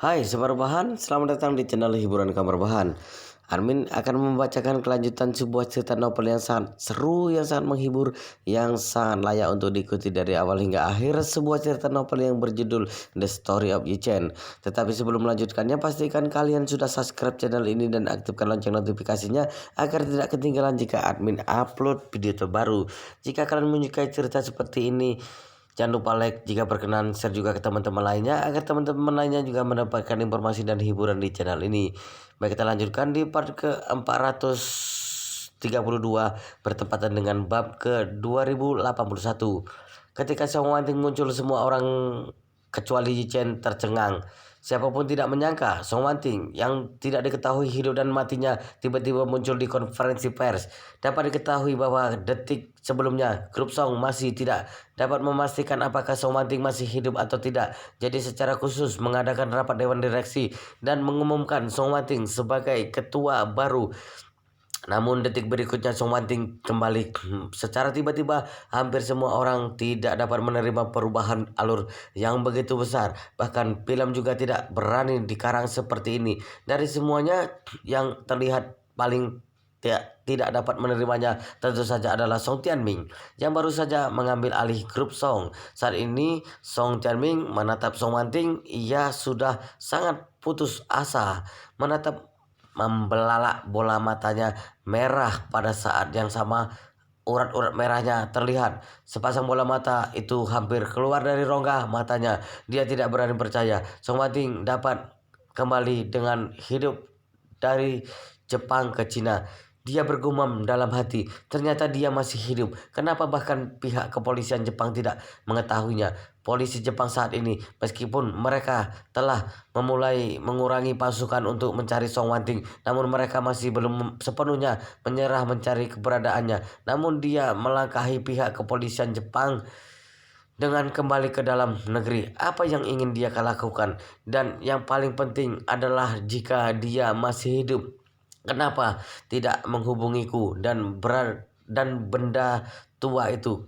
Hai Sobat Rebahan, selamat datang di channel hiburan Kamar Bahan. Armin akan membacakan kelanjutan sebuah cerita novel yang sangat seru, yang sangat menghibur, yang sangat layak untuk diikuti dari awal hingga akhir. Sebuah cerita novel yang berjudul The Story of Yi-Chen. Tetapi sebelum melanjutkannya, pastikan kalian sudah subscribe channel ini dan aktifkan lonceng notifikasinya agar tidak ketinggalan jika admin upload video terbaru. Jika kalian menyukai cerita seperti ini, jangan lupa like, jika berkenan share juga ke teman-teman lainnya agar teman-teman lainnya juga mendapatkan informasi dan hiburan di channel ini. Baik, kita lanjutkan di part ke 432 bertepatan dengan bab ke 2081. Ketika Song Wanting muncul, semua orang kecuali Yi Chen tercengang. Siapapun tidak menyangka Song Wanting yang tidak diketahui hidup dan matinya tiba-tiba muncul di konferensi pers. Dapat diketahui bahwa detik sebelumnya grup Song masih tidak dapat memastikan apakah Song Wanting masih hidup atau tidak. Jadi secara khusus mengadakan rapat dewan direksi dan mengumumkan Song Wanting sebagai ketua baru. Namun detik berikutnya Song Wanting kembali secara tiba-tiba. Hampir semua orang tidak dapat menerima perubahan alur yang begitu besar. Bahkan film juga tidak berani dikarang seperti ini. Dari semuanya yang terlihat paling tidak dapat menerimanya tentu saja adalah Song Tianming yang baru saja mengambil alih grup Song. Saat ini Song Tianming menatap Song Wanting. Ia sudah sangat putus asa menatap membelalak, bola matanya merah. Pada saat yang sama urat-urat merahnya terlihat. Sepasang bola mata itu hampir keluar dari rongga matanya. Dia tidak berani percaya Song Wanting dapat kembali dengan hidup dari Jepang ke Cina. Dia bergumam dalam hati, ternyata dia masih hidup. Kenapa bahkan pihak kepolisian Jepang tidak mengetahuinya? Polisi Jepang saat ini, meskipun mereka telah memulai mengurangi pasukan untuk mencari Song Wanting, namun mereka masih belum sepenuhnya menyerah mencari keberadaannya. Namun dia melangkahi pihak kepolisian Jepang dengan kembali ke dalam negeri. Apa yang ingin dia lakukan? Dan yang paling penting adalah jika dia masih hidup, kenapa tidak menghubungiku dan benda tua itu?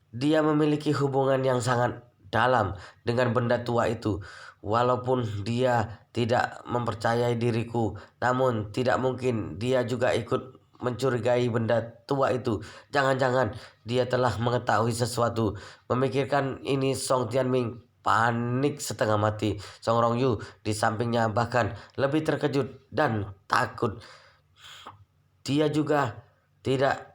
Dia memiliki hubungan yang sangat dalam dengan benda tua itu. Walaupun dia tidak mempercayai diriku, namun tidak mungkin dia juga ikut mencurigai benda tua itu. Jangan-jangan dia telah mengetahui sesuatu. Memikirkan ini, Song Tianming panik setengah mati. Song Rongyu di sampingnya bahkan lebih terkejut dan takut. Dia juga tidak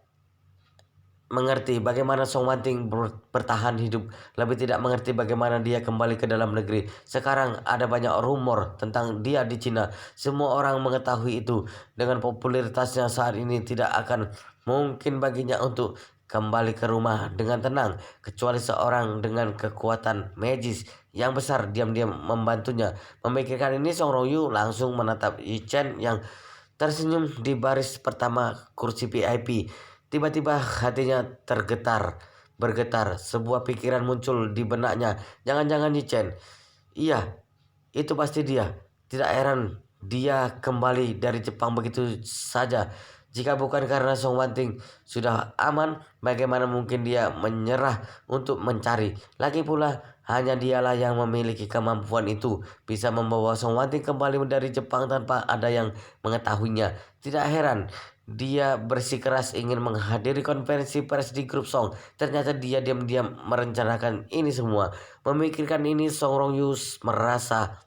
mengerti bagaimana Song Wanting bertahan hidup, lebih tidak mengerti bagaimana dia kembali ke dalam negeri. Sekarang ada banyak rumor tentang dia di Cina. Semua orang mengetahui itu. Dengan popularitasnya saat ini, tidak akan mungkin baginya untuk kembali ke rumah dengan tenang, kecuali seorang dengan kekuatan magis yang besar diam-diam membantunya. Memikirkan ini, Song Rongyu langsung menatap Yi Chen yang tersenyum di baris pertama kursi VIP. Tiba-tiba hatinya bergetar. Sebuah pikiran muncul di benaknya. Jangan-jangan Yi Chen. Iya, itu pasti dia. Tidak heran dia kembali dari Jepang begitu saja. Jika bukan karena Song Wanting sudah aman, bagaimana mungkin dia menyerah untuk mencari? Lagi pula, hanya dialah yang memiliki kemampuan itu, bisa membawa Song Wanting kembali dari Jepang tanpa ada yang mengetahuinya. Tidak heran dia bersikeras ingin menghadiri konferensi pers di grup Song. Ternyata dia diam-diam merencanakan ini semua. Memikirkan ini, Song Rongyus merasa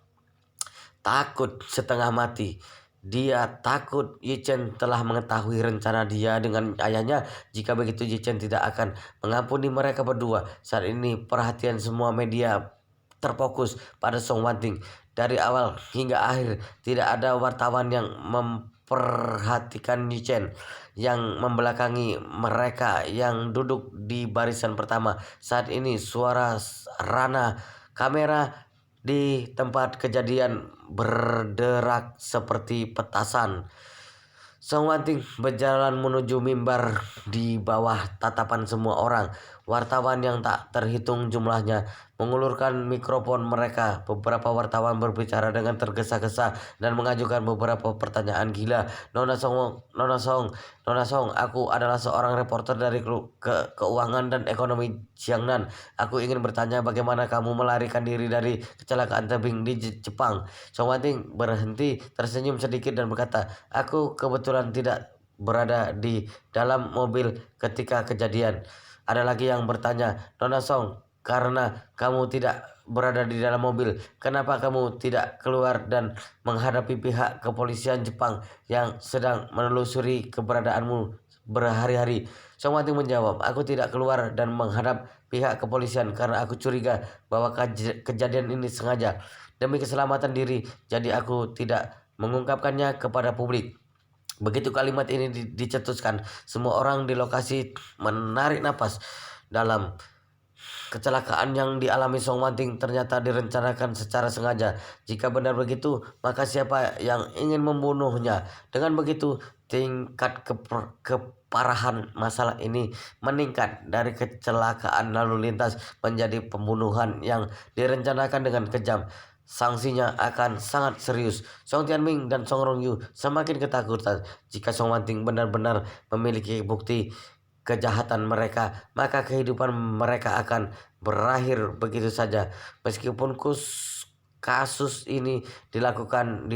takut setengah mati. Dia takut Yi Chen telah mengetahui rencana dia dengan ayahnya. Jika begitu, Yi Chen tidak akan mengampuni mereka berdua. Saat ini perhatian semua media terfokus pada Song Wanting. Dari awal hingga akhir tidak ada wartawan yang memperhatikan Yi Chen yang membelakangi mereka yang duduk di barisan pertama. Saat ini suara rana kamera di tempat kejadian berderak seperti petasan. Song Wanting berjalan menuju mimbar di bawah tatapan semua orang. wartawan yang tak terhitung jumlahnya mengulurkan mikrofon mereka. Beberapa wartawan berbicara dengan tergesa-gesa dan mengajukan beberapa pertanyaan gila. Nona Song, Nona Song, Nona Song, aku adalah seorang reporter dari keuangan dan ekonomi Jiangnan. Aku ingin bertanya bagaimana kamu melarikan diri dari kecelakaan tebing di Jepang. Song Wanting berhenti, tersenyum sedikit dan berkata, aku kebetulan tidak berada di dalam mobil ketika kejadian. Ada lagi yang bertanya, Nona Song, karena kamu tidak berada di dalam mobil, kenapa kamu tidak keluar dan menghadapi pihak kepolisian Jepang yang sedang menelusuri keberadaanmu berhari-hari? Song Wanting menjawab, aku tidak keluar dan menghadap pihak kepolisian karena aku curiga bahwa kejadian ini sengaja demi keselamatan diri, jadi aku tidak mengungkapkannya kepada publik. Begitu kalimat ini dicetuskan, semua orang di lokasi menarik napas dalam. Kecelakaan yang dialami Song Wanting ternyata direncanakan secara sengaja. Jika benar begitu, maka siapa yang ingin membunuhnya? Dengan begitu, tingkat keparahan masalah ini meningkat dari kecelakaan lalu lintas menjadi pembunuhan yang direncanakan dengan kejam. Sanksinya akan sangat serius. Song Tianming dan Song Rongyu semakin ketakutan. Jika Song Wanting benar-benar memiliki bukti kejahatan mereka, maka kehidupan mereka akan berakhir begitu saja. Meskipun kasus ini dilakukan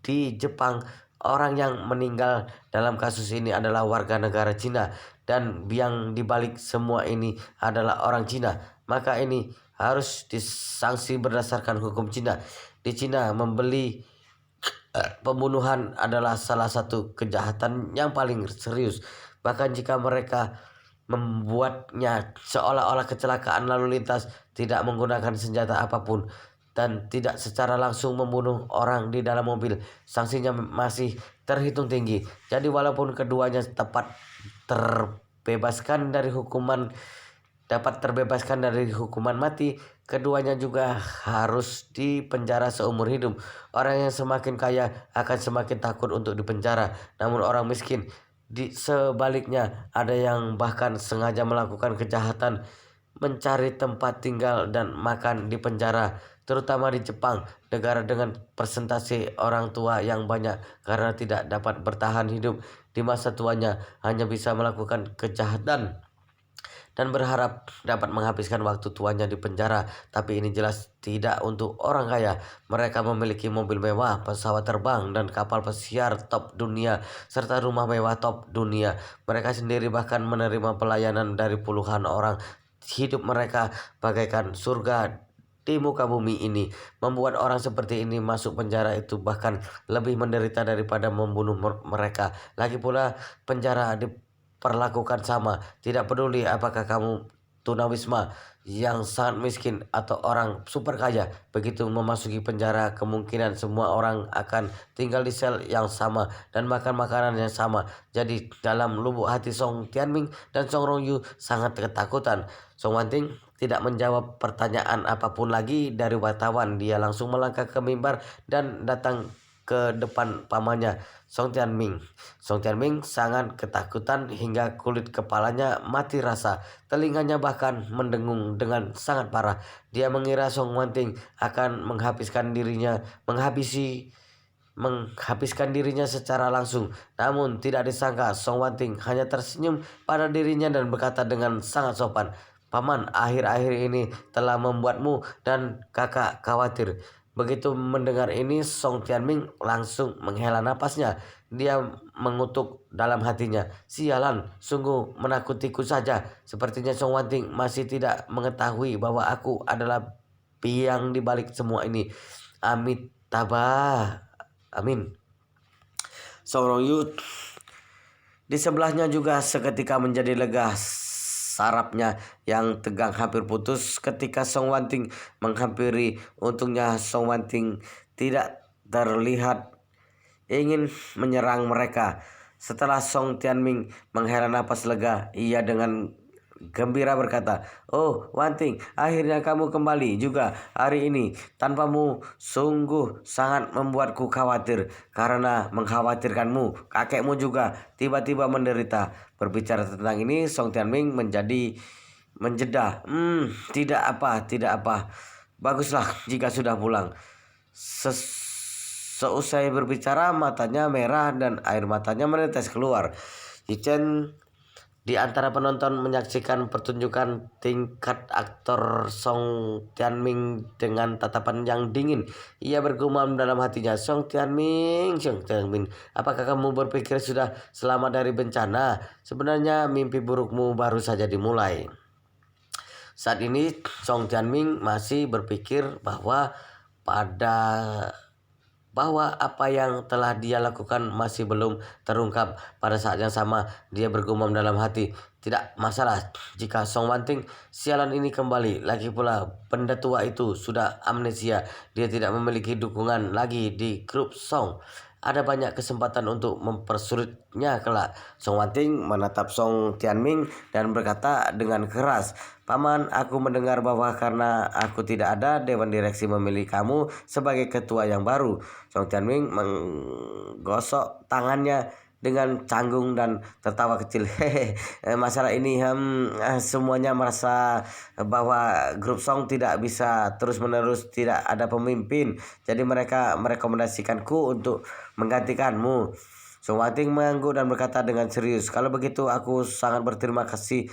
di Jepang, orang yang meninggal dalam kasus ini adalah warga negara Cina dan yang dibalik semua ini adalah orang Cina, maka ini harus disanksi berdasarkan hukum Cina. Di Cina, pembunuhan adalah salah satu kejahatan yang paling serius. Bahkan jika mereka membuatnya seolah-olah kecelakaan lalu lintas, tidak menggunakan senjata apapun, dan tidak secara langsung membunuh orang di dalam mobil, sanksinya masih terhitung tinggi. Jadi walaupun keduanya terbebaskan dari hukuman dapat terbebaskan dari hukuman mati, keduanya juga harus dipenjara seumur hidup. Orang yang semakin kaya akan semakin takut untuk dipenjara, namun orang miskin sebaliknya ada yang bahkan sengaja melakukan kejahatan, mencari tempat tinggal dan makan di penjara, terutama di Jepang, negara dengan persentase orang tua yang banyak karena tidak dapat bertahan hidup di masa tuanya, hanya bisa melakukan kejahatan dan berharap dapat menghabiskan waktu tuanya di penjara. Tapi ini jelas tidak untuk orang kaya. Mereka memiliki mobil mewah, pesawat terbang, dan kapal pesiar top dunia, serta rumah mewah top dunia. Mereka sendiri bahkan menerima pelayanan dari puluhan orang. Hidup mereka bagaikan surga di muka bumi ini. Membuat orang seperti ini masuk penjara itu bahkan lebih menderita daripada membunuh mereka. Lagi pula penjara perlakukan sama, tidak peduli apakah kamu tunawisma yang sangat miskin atau orang super kaya. Begitu memasuki penjara, kemungkinan semua orang akan tinggal di sel yang sama dan makan makanan yang sama. Jadi dalam lubuk hati Song Tianming dan Song Rongyu sangat ketakutan. Song Wanting tidak menjawab pertanyaan apapun lagi dari wartawan. Dia langsung melangkah ke mimbar dan datang ke depan pamannya, Song Tianming. Song Tianming sangat ketakutan hingga kulit kepalanya mati rasa. Telinganya bahkan mendengung dengan sangat parah. Dia mengira Song Wanting akan menghabiskan dirinya secara langsung. Namun tidak disangka Song Wanting hanya tersenyum pada dirinya dan berkata dengan sangat sopan, Paman, akhir-akhir ini telah membuatmu dan kakak khawatir. Begitu mendengar ini, Song Tianming langsung menghela napasnya. Dia mengutuk dalam hatinya, sialan, sungguh menakutiku saja. Sepertinya Song Wanting masih tidak mengetahui bahwa aku adalah biang di balik semua ini. Amitabha, amin. Song Rongyu di sebelahnya juga seketika menjadi lega. Sarafnya yang tegang hampir putus ketika Song Wanting menghampiri. Untungnya Song Wanting tidak terlihat ingin menyerang mereka. Setelah Song Tianming menghela napas lega, ia dengan gembira berkata, "Oh, Wanting, akhirnya kamu kembali juga hari ini. Tanpamu sungguh sangat membuatku khawatir. Karena mengkhawatirkanmu, kakekmu juga tiba-tiba menderita." Berbicara tentang ini, Song Tianming menjadi menjeda. Tidak apa. Baguslah jika sudah pulang. Seusai berbicara matanya merah dan air matanya menetes keluar. Yichen di antara penonton menyaksikan pertunjukan tingkat aktor Song Tianming dengan tatapan yang dingin. Ia bergumam dalam hatinya, Song Tianming, apakah kamu berpikir sudah selamat dari bencana? Sebenarnya mimpi burukmu baru saja dimulai. Saat ini Song Tianming masih berpikir bahwa apa yang telah dia lakukan masih belum terungkap. Pada saat yang sama dia bergumam dalam hati, tidak masalah jika Song Wanting sialan ini kembali. Lagi pula benda tua itu sudah amnesia, dia tidak memiliki dukungan lagi di grup Song. Ada banyak kesempatan untuk mempersulitnya kelak. Song Wanting menatap Song Tianming dan berkata dengan keras, Paman, aku mendengar bahwa karena aku tidak ada, Dewan Direksi memilih kamu sebagai ketua yang baru. Song Tianming menggosok tangannya dengan canggung dan tertawa kecil. Masalah ini semuanya merasa bahwa grup Song tidak bisa terus-menerus tidak ada pemimpin. Jadi mereka merekomendasikanku untuk menggantikanmu. Song Wanting mengangguk dan berkata dengan serius, kalau begitu aku sangat berterima kasih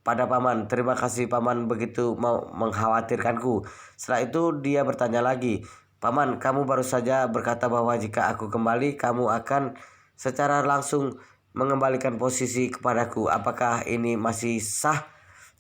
pada Paman. Terima kasih Paman begitu mau mengkhawatirkanku. Setelah itu dia bertanya lagi, Paman, kamu baru saja berkata bahwa jika aku kembali, kamu akan secara langsung mengembalikan posisi kepadaku. Apakah ini masih sah?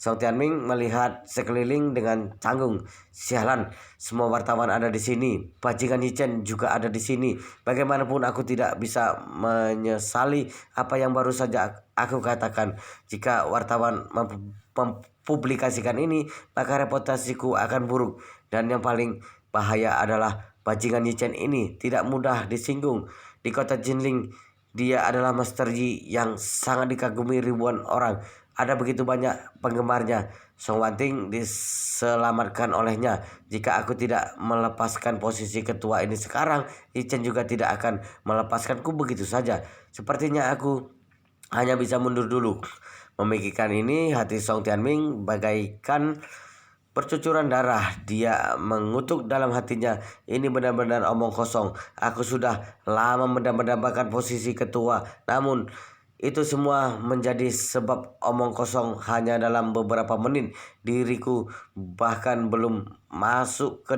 Song Tianming melihat sekeliling dengan canggung. Sialan, semua wartawan ada di sini. Bajingan Yichen juga ada di sini. Bagaimanapun aku tidak bisa menyesali apa yang baru saja aku katakan. Jika wartawan mempublikasikan ini, maka reputasiku akan buruk. Dan yang paling bahaya adalah bajingan Yichen ini tidak mudah disinggung. Di kota Jinling, dia adalah Master Yi yang sangat dikagumi ribuan orang. Ada begitu banyak penggemarnya. Song Wanting diselamatkan olehnya. Jika aku tidak melepaskan posisi ketua ini sekarang, Yichen juga tidak akan melepaskanku begitu saja. Sepertinya aku hanya bisa mundur dulu. Memikirkan ini, hati Song Tianming bagaikan percucuran darah. Dia mengutuk dalam hatinya, ini benar-benar omong kosong. Aku sudah lama mendambakan posisi ketua, namun itu semua menjadi sebab omong kosong. Hanya dalam beberapa menit diriku bahkan belum masuk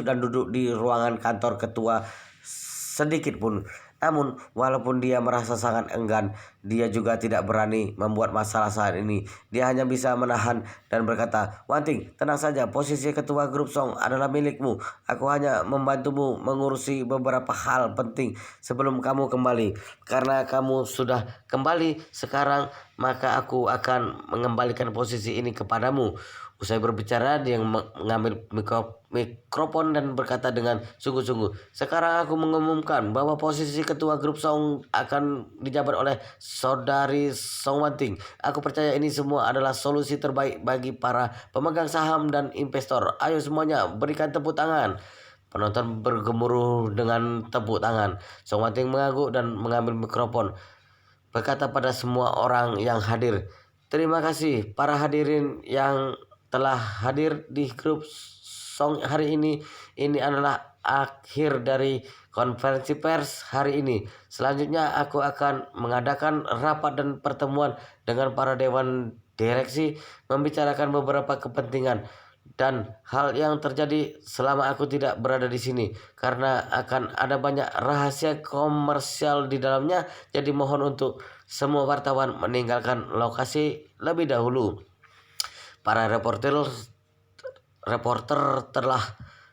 dan duduk di ruangan kantor ketua sedikit pun. Namun walaupun dia merasa sangat enggan, dia juga tidak berani membuat masalah saat ini. Dia hanya bisa menahan dan berkata, Wanting, tenang saja, posisi ketua grup Song adalah milikmu. Aku hanya membantumu mengurusi beberapa hal penting sebelum kamu kembali. Karena kamu sudah kembali sekarang, maka aku akan mengembalikan posisi ini kepadamu. Usai berbicara, dia mengambil mikrofon dan berkata dengan sungguh-sungguh, sekarang aku mengumumkan bahwa posisi ketua grup Song akan dijabat oleh saudari Song Wanting. Aku percaya ini semua adalah solusi terbaik bagi para pemegang saham dan investor. Ayo semuanya berikan tepuk tangan. Penonton bergemuruh dengan tepuk tangan. Song Wanting mengangguk dan mengambil mikrofon, berkata pada semua orang yang hadir, terima kasih para hadirin yang telah hadir di grup Song hari ini. Ini adalah akhir dari konferensi pers hari ini. Selanjutnya aku akan mengadakan rapat dan pertemuan dengan para dewan direksi, membicarakan beberapa kepentingan dan hal yang terjadi selama aku tidak berada di sini, karena akan ada banyak rahasia komersial di dalamnya. Jadi mohon untuk semua wartawan meninggalkan lokasi lebih dahulu. Para reporter telah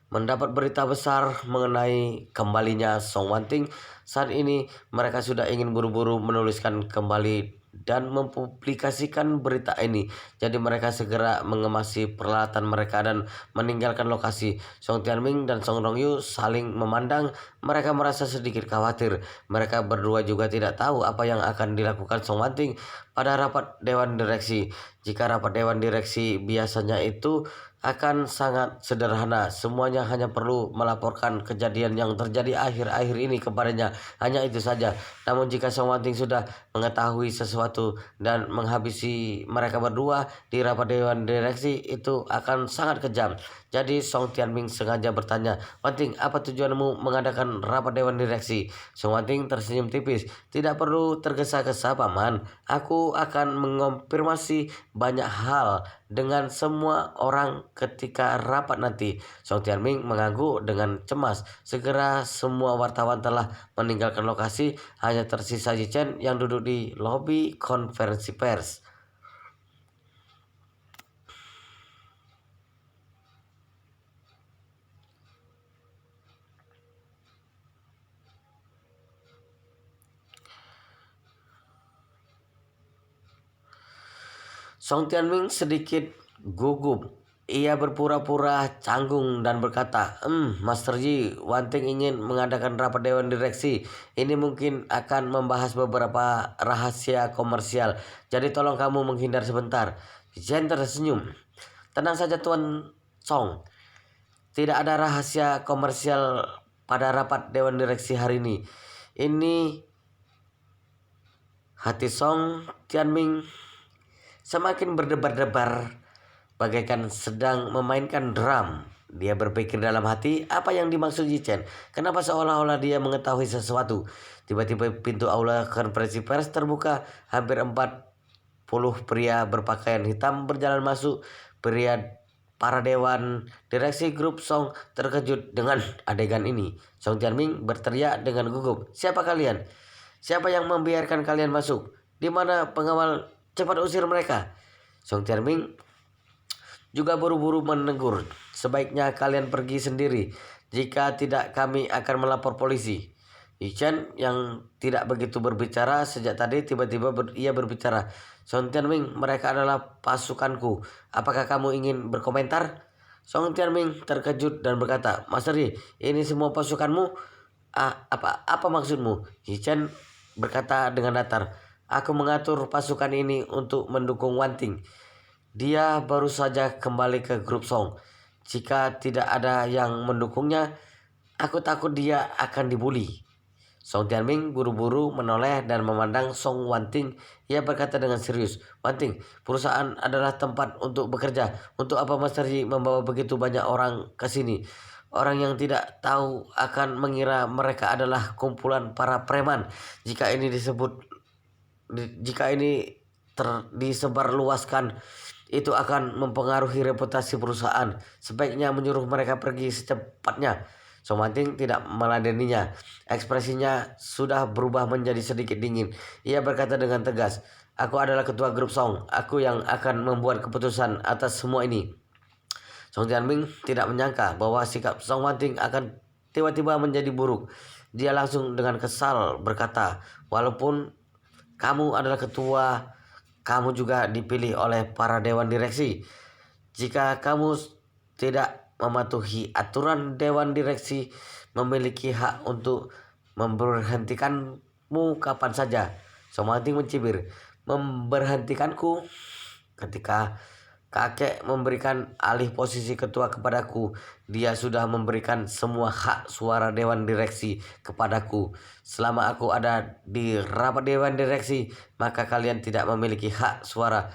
mendapat berita besar mengenai kembalinya Song Wanting. Saat ini mereka sudah ingin buru-buru menuliskan kembali dan mempublikasikan berita ini. Jadi mereka segera mengemasi peralatan mereka dan meninggalkan lokasi. Song Tianming dan Song Rongyu saling memandang. Mereka merasa sedikit khawatir. Mereka berdua juga tidak tahu apa yang akan dilakukan Song Wanting pada rapat dewan direksi. Jika rapat dewan direksi biasanya itu akan sangat sederhana. Semuanya hanya perlu melaporkan kejadian yang terjadi akhir-akhir ini kepadanya. Hanya itu saja. Namun jika Song Wanting sudah mengetahui sesuatu dan menghabisi mereka berdua di rapat dewan direksi, itu akan sangat kejam. Jadi Song Tianming sengaja bertanya, "Wanting, apa tujuanmu mengadakan rapat dewan direksi?" Song Wanting tersenyum tipis. "Tidak perlu tergesa-gesa, Paman. Aku akan mengonfirmasi banyak hal dengan semua orang ketika rapat nanti." Song Tianming mengangguk dengan cemas. Segera semua wartawan telah meninggalkan lokasi, hanya tersisa Yi Chen yang duduk di lobi konferensi pers. Song Tianming sedikit gugup. Ia berpura-pura canggung dan berkata, Master Yi, Wanting ingin mengadakan rapat dewan direksi. Ini mungkin akan membahas beberapa rahasia komersial. Jadi tolong kamu menghindar sebentar." Chen tersenyum. "Tenang saja Tuan Song. Tidak ada rahasia komersial pada rapat dewan direksi hari ini." Ini hati Song Tianming semakin berdebar-debar bagaikan sedang memainkan drum. Dia berpikir dalam hati, apa yang dimaksud Yi Chen? Kenapa seolah-olah dia mengetahui sesuatu? Tiba-tiba pintu aula konferensi pers terbuka. Hampir 40 pria berpakaian hitam berjalan masuk. Para dewan direksi grup Song terkejut dengan adegan ini. Song Tianming berteriak dengan gugup, "Siapa kalian? Siapa yang membiarkan kalian masuk? Di mana pengawal? Cepat usir mereka." Song Tianming juga buru-buru menegur, "Sebaiknya kalian pergi sendiri. Jika tidak, kami akan melapor polisi." Yi Chen yang tidak begitu berbicara sejak tadi tiba-tiba ia berbicara, "Song Tianming, mereka adalah pasukanku. Apakah kamu ingin berkomentar?" Song Tianming terkejut dan berkata, "Master Yi, ini semua pasukanmu? Apa maksudmu?" Yi Chen berkata dengan datar, "Aku mengatur pasukan ini untuk mendukung Wanting. Dia baru saja kembali ke grup Song. Jika tidak ada yang mendukungnya, aku takut dia akan dibully." Song Tianming buru-buru menoleh dan memandang Song Wanting. Ia berkata dengan serius, "Wanting, perusahaan adalah tempat untuk bekerja. Untuk apa Master Yi membawa begitu banyak orang ke sini? Orang yang tidak tahu akan mengira mereka adalah kumpulan para preman. Jika ini disebarluaskan, itu akan mempengaruhi reputasi perusahaan. Sebaiknya menyuruh mereka pergi secepatnya." Song Wanting tidak meladeninya. Ekspresinya sudah berubah menjadi sedikit dingin. Ia berkata dengan tegas, "Aku adalah ketua grup Song. Aku yang akan membuat keputusan atas semua ini." Song Tianming tidak menyangka bahwa sikap Song Wanting akan tiba-tiba menjadi buruk. Dia langsung dengan kesal berkata, "Walaupun kamu adalah ketua, kamu juga dipilih oleh para dewan direksi. Jika kamu tidak mematuhi aturan, dewan direksi memiliki hak untuk memberhentikanmu kapan saja." Song Wanting mencibir, "Memberhentikanku? Ketika kakek memberikan alih posisi ketua kepadaku, dia sudah memberikan semua hak suara dewan direksi kepadaku. Selama aku ada di rapat dewan direksi, maka kalian tidak memiliki hak suara.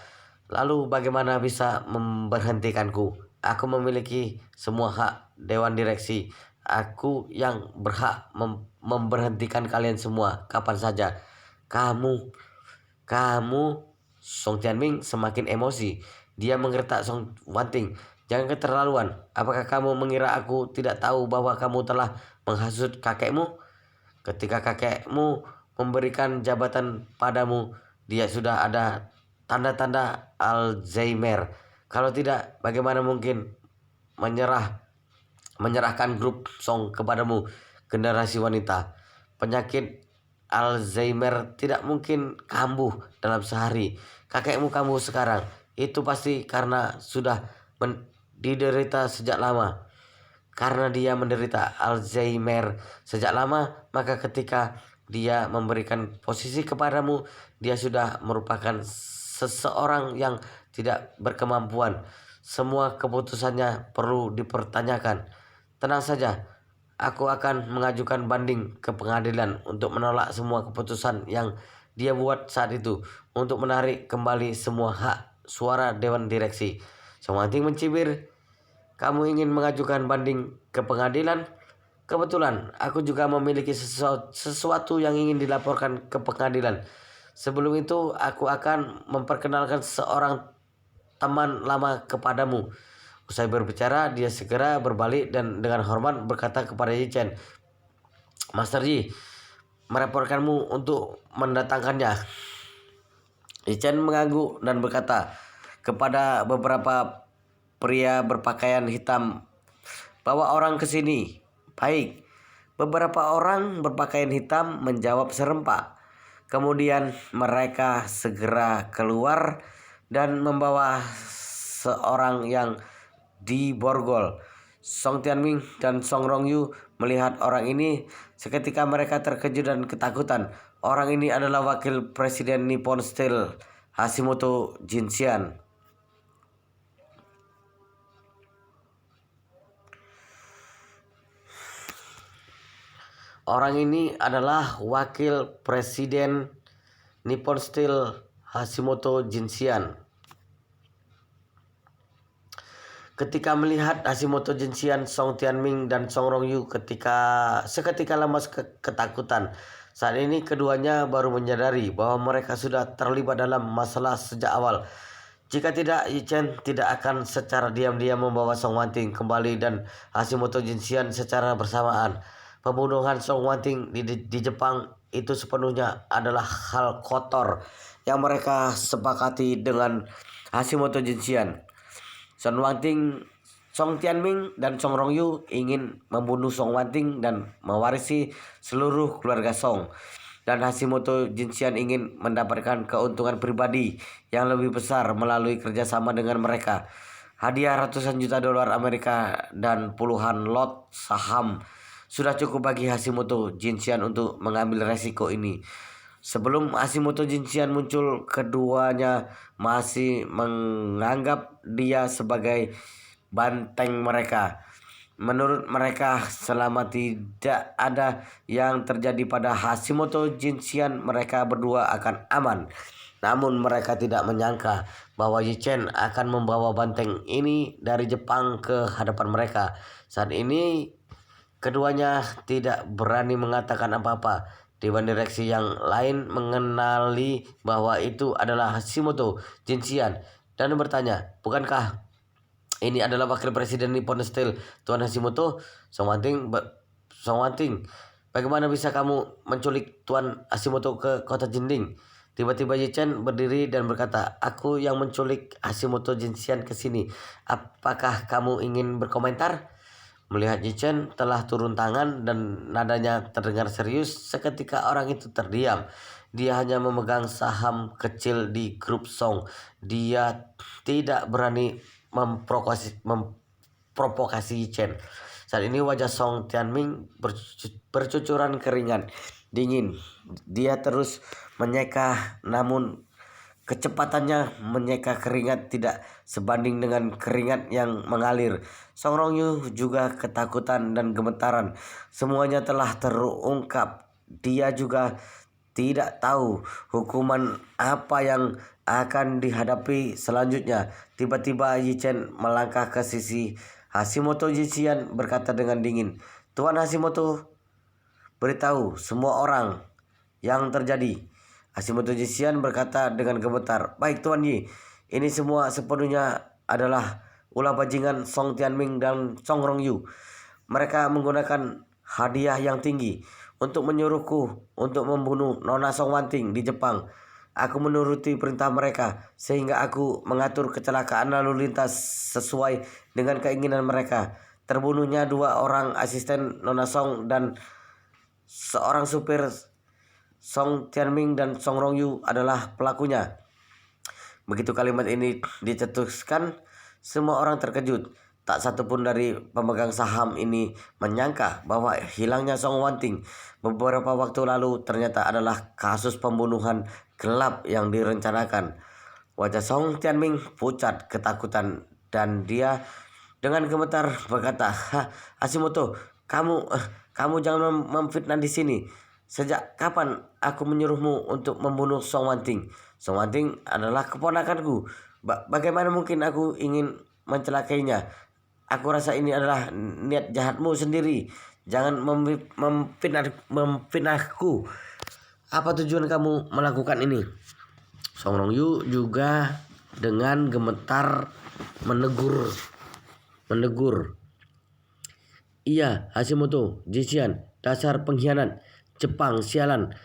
Lalu bagaimana bisa memberhentikanku? Aku memiliki semua hak dewan direksi. Aku yang berhak memberhentikan kalian semua kapan saja." Kamu, kamu, Song Tianming semakin emosi. Dia menggertak Song Wanting, "Jangan keterlaluan. Apakah kamu mengira aku tidak tahu bahwa kamu telah menghasut kakekmu? Ketika kakekmu memberikan jabatan padamu, dia sudah ada tanda-tanda Alzheimer. Kalau tidak, bagaimana mungkin menyerahkan grup Song kepadamu, generasi wanita? Penyakit Alzheimer tidak mungkin kambuh dalam sehari. Kakekmu kambuh sekarang. Itu pasti karena sudah diderita sejak lama. Karena dia menderita Alzheimer sejak lama, maka ketika dia memberikan posisi kepadamu, dia sudah merupakan seseorang yang tidak berkemampuan. semua keputusannya perlu dipertanyakan. Tenang saja, aku akan mengajukan banding ke pengadilan untuk menolak semua keputusan yang dia buat saat itu, untuk menarik kembali semua hak suara Dewan Direksi. Song Wanting mencibir, kamu ingin mengajukan banding ke pengadilan? Kebetulan aku juga memiliki sesuatu yang ingin dilaporkan ke pengadilan. Sebelum itu aku akan memperkenalkan seorang teman lama kepadamu. Usai berbicara, dia segera berbalik dan dengan hormat berkata kepada Yi Chen, Master Yi, mereportkanmu untuk mendatangkannya. Yi Chen mengangguk dan berkata kepada beberapa pria berpakaian hitam, bawa orang ke sini. Baik. Beberapa orang berpakaian hitam menjawab serempak. Kemudian mereka segera keluar dan membawa seorang yang diborgol. Song Tianming dan Song Rongyu melihat orang ini. Seketika mereka terkejut dan ketakutan. Orang ini adalah wakil presiden Nippon Steel, Hashimoto Jinxian. Orang ini adalah wakil presiden Nippon Steel, Hashimoto Jinxian. Ketika melihat Hashimoto Jinxian, Song Tianming dan Song Rongyu seketika lemas ketakutan. Saat ini keduanya baru menyadari bahwa mereka sudah terlibat dalam masalah sejak awal. Jika tidak, Yi Chen tidak akan secara diam-diam membawa Song Wanting kembali dan Hashimoto Jinxian secara bersamaan. Pembunuhan Song Wanting di Jepang itu sepenuhnya adalah hal kotor yang mereka sepakati dengan Hashimoto Jinxian. Song Tianming dan Song Rongyu ingin membunuh Song Wanting dan mewarisi seluruh keluarga Song. Dan Hashimoto Jinxian ingin mendapatkan keuntungan pribadi yang lebih besar melalui kerjasama dengan mereka. Hadiah ratusan juta dolar Amerika dan puluhan lot saham sudah cukup bagi Hashimoto Jinxian untuk mengambil resiko ini. Sebelum Hashimoto Jinxian muncul, keduanya masih menganggap dia sebagai banteng mereka. Menurut mereka, selama tidak ada yang terjadi pada Hashimoto Jinxian, mereka berdua akan aman. Namun mereka tidak menyangka bahwa Yi Chen akan membawa banteng ini dari Jepang ke hadapan mereka. Saat ini keduanya tidak berani mengatakan apa-apa. Dewan direksi yang lain mengenali bahwa itu adalah Hashimoto Jinxian dan bertanya, bukankah ini adalah wakil presiden Nippon Steel, Tuan Hashimoto? Song Wanting, bagaimana bisa kamu menculik Tuan Hashimoto ke kota Jinding? Tiba-tiba Yi Chen berdiri dan berkata, aku yang menculik Hashimoto Jinxian ke sini. Apakah kamu ingin berkomentar? Melihat Yi Chen telah turun tangan dan nadanya terdengar serius, seketika orang itu terdiam. Dia hanya memegang saham kecil di grup Song. Dia tidak berani memprovokasi Yi Chen. Saat ini wajah Song Tianming bercucuran keringat dingin. Dia terus menyeka, namun kecepatannya menyeka keringat tidak sebanding dengan keringat yang mengalir. Song Rongyu juga ketakutan dan gemetaran. Semuanya telah terungkap. Dia juga tidak tahu hukuman apa yang akan dihadapi selanjutnya. Tiba-tiba Yi Chen melangkah ke sisi Hashimoto Jinxian berkata dengan dingin, Tuan Hashimoto, beritahu semua orang yang terjadi. Hashimoto Jinxian berkata dengan gemetar, baik Tuan Yi, ini semua sepenuhnya adalah ulah bajingan Song Tianming dan Song Rongyu. Mereka menggunakan hadiah yang tinggi untuk menyuruhku untuk membunuh Nona Song Wanting di Jepang. Aku menuruti perintah mereka sehingga aku mengatur kecelakaan lalu lintas sesuai dengan keinginan mereka. Terbunuhnya 2 orang asisten Nona Song dan seorang supir. Song Tianming dan Song Rongyu adalah pelakunya. Begitu kalimat ini dicetuskan, semua orang terkejut. Tak satu pun dari pemegang saham ini menyangka bahwa hilangnya Song Wanting beberapa waktu lalu ternyata adalah kasus pembunuhan gelap yang direncanakan. Wajah Song Tianming pucat ketakutan dan dia dengan gemetar berkata, Hashimoto, kamu jangan memfitnah di sini. Sejak kapan aku menyuruhmu untuk membunuh Song Wanting? Song Wanting adalah keponakanku. Bagaimana mungkin aku ingin mencelakainya? Aku rasa ini adalah niat jahatmu sendiri. Jangan memfitnahku. Apa tujuan kamu melakukan ini? Song Rongyu juga dengan gemetar menegur. Iya, Hashimoto, Jinxian, dasar pengkhianat, Jepang, sialan,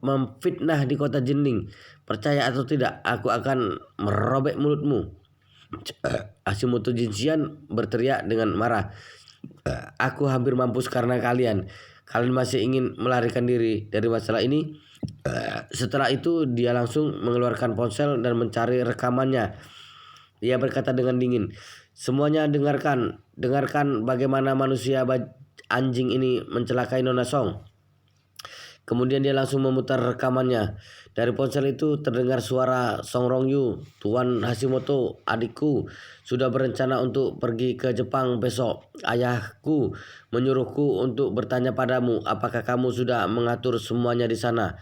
memfitnah di kota Jinling. Percaya atau tidak, aku akan merobek mulutmu. Hashimoto Jinxian berteriak dengan marah. Aku hampir mampus karena kalian. Kalian masih ingin melarikan diri dari masalah ini? Setelah itu dia langsung mengeluarkan ponsel dan mencari rekamannya. Dia berkata dengan dingin, semuanya dengarkan bagaimana manusia anjing ini mencelakai Nona Song. Kemudian dia langsung memutar rekamannya. Dari ponsel itu terdengar suara Song Rongyu. Tuan Hashimoto, adikku, sudah berencana untuk pergi ke Jepang besok. Ayahku menyuruhku untuk bertanya padamu, apakah kamu sudah mengatur semuanya di sana.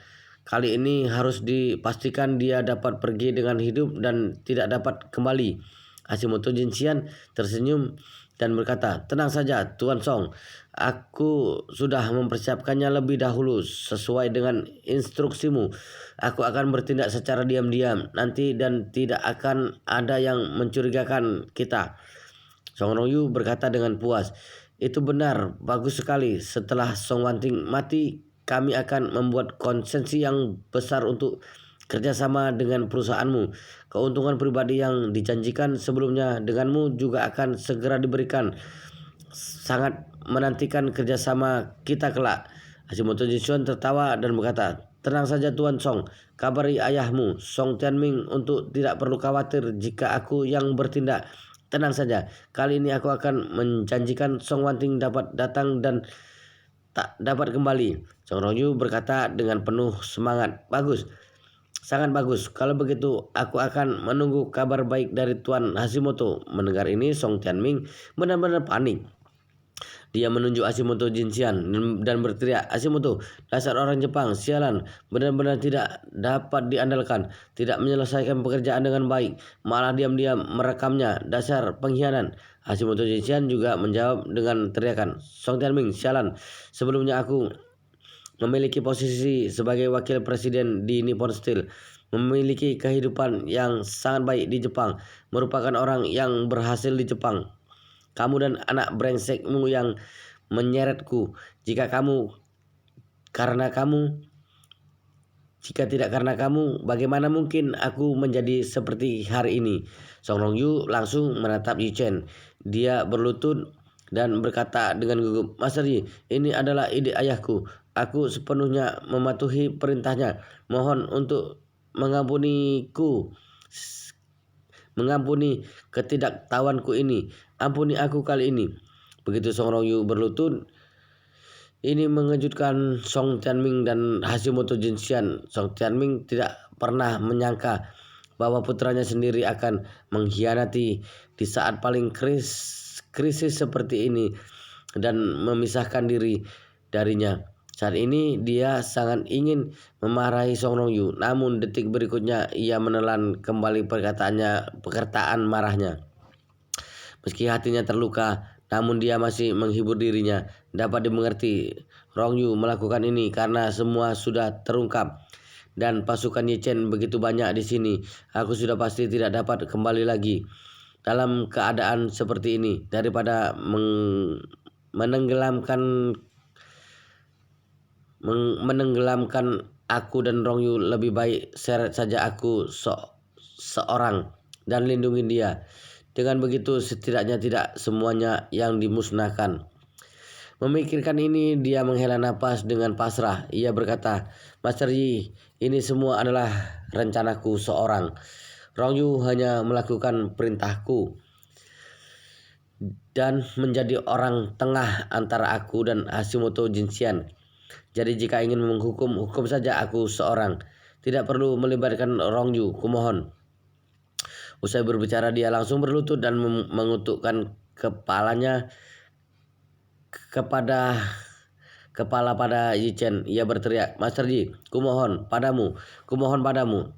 Kali ini harus dipastikan dia dapat pergi dengan hidup dan tidak dapat kembali. Hashimoto Jinxian tersenyum dan berkata, tenang saja Tuan Song, aku sudah mempersiapkannya lebih dahulu sesuai dengan instruksimu. Aku akan bertindak secara diam-diam nanti dan tidak akan ada yang mencurigakan kita. Song Rongyu berkata dengan puas, itu benar, bagus sekali. Setelah Song Wanting mati, kami akan membuat konsensi yang besar untuk kerjasama dengan perusahaanmu. Keuntungan pribadi yang dijanjikan sebelumnya denganmu juga akan segera diberikan. Sangat menantikan kerjasama kita kelak. Hashimoto Jinxian tertawa dan berkata, tenang saja Tuan Song, kabari ayahmu Song Tianming untuk tidak perlu khawatir jika aku yang bertindak. Tenang saja, kali ini aku akan menjanjikan Song Wanting dapat datang dan tak dapat kembali. Song Rongyu berkata dengan penuh semangat, bagus. Sangat bagus. Kalau begitu, aku akan menunggu kabar baik dari Tuan Hashimoto. Mendengar ini, Song Tianming benar-benar panik. Dia menunjuk Hashimoto Jinxian dan berteriak, Hashimoto, dasar orang Jepang, sialan, benar-benar tidak dapat diandalkan, tidak menyelesaikan pekerjaan dengan baik, malah diam-diam merekamnya, dasar pengkhianat. Hashimoto Jinxian juga menjawab dengan teriakan, Song Tianming, sialan, sebelumnya aku memiliki posisi sebagai wakil presiden di Nippon Steel, memiliki kehidupan yang sangat baik di Jepang, merupakan orang yang berhasil di Jepang. Kamu dan anak brengsekmu yang menyeretku. Jika tidak karena kamu, bagaimana mungkin aku menjadi seperti hari ini? Song Rongyu langsung menatap Yu Chen. Dia berlutut dan berkata dengan gugup, Master Yi, ini adalah ide ayahku. Aku sepenuhnya mematuhi perintahnya. Mohon untuk mengampuni ketidaktahuanku ini. Ampuni aku kali ini. Begitu Song Rongyu berlutut, ini mengejutkan Song Tianming dan Hashimoto Jinxian. Song Tianming tidak pernah menyangka bahwa putranya sendiri akan mengkhianati di saat paling krisis seperti ini dan memisahkan diri darinya. Saat ini dia sangat ingin memarahi Song Rongyu, namun detik berikutnya ia menelan kembali perkataan marahnya. Meski hatinya terluka, namun dia masih menghibur dirinya. Dapat dimengerti, Rongyu melakukan ini karena semua sudah terungkap. Dan pasukan Ye Chen begitu banyak di sini, aku sudah pasti tidak dapat kembali lagi dalam keadaan seperti ini. Daripada menenggelamkan aku dan Rongyu, lebih baik seret saja aku seorang dan lindungi dia. Dengan begitu setidaknya tidak semuanya yang dimusnahkan. Memikirkan ini, dia menghela napas dengan pasrah. Ia berkata, Master Yi, ini semua adalah rencanaku seorang. Rongyu hanya melakukan perintahku dan menjadi orang tengah antara aku dan Hashimoto Jinxian. Jadi jika ingin menghukum, hukum saja aku seorang. Tidak perlu melibatkan Rongyu, kumohon. Usai berbicara dia langsung berlutut dan mengutukkan kepalanya kepada kepala pada Yichen. Ia berteriak, "Master Yi, kumohon padamu, kumohon padamu."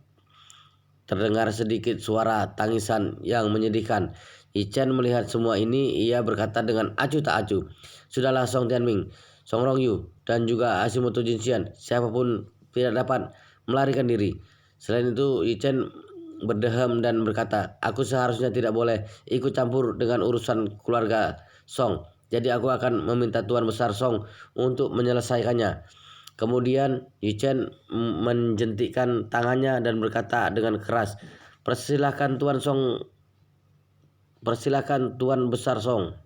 Terdengar sedikit suara tangisan yang menyedihkan. Yichen melihat semua ini, ia berkata dengan acuh tak acuh, "Sudahlah Song Tianming, Song Rongyu, dan juga Hashimoto Jinxian, siapapun tidak dapat melarikan diri." Selain itu, Yichen berdehem dan berkata, "Aku seharusnya tidak boleh ikut campur dengan urusan keluarga Song. Jadi aku akan meminta Tuan Besar Song untuk menyelesaikannya." Kemudian Yichen menjentikkan tangannya dan berkata dengan keras, "Persilahkan Tuan Song, persilahkan Tuan Besar Song."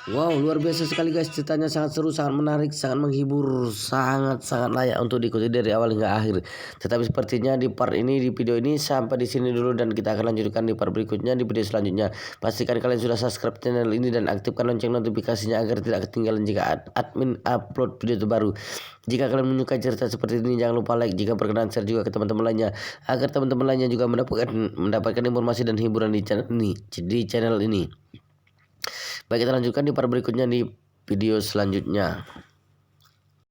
Wow, luar biasa sekali guys, ceritanya sangat seru, sangat menarik, sangat menghibur, sangat layak untuk diikuti dari awal hingga akhir. Tetapi sepertinya di part ini, di video ini sampai di sini dulu, dan kita akan lanjutkan di part berikutnya di video selanjutnya. Pastikan kalian sudah subscribe channel ini dan aktifkan lonceng notifikasinya agar tidak ketinggalan jika admin upload video terbaru. Jika kalian menyukai cerita seperti ini, jangan lupa like, jika berkenan share juga ke teman-teman lainnya agar teman-teman lainnya juga mendapatkan informasi dan hiburan di channel ini. Baik, kita lanjutkan di part berikutnya di video selanjutnya.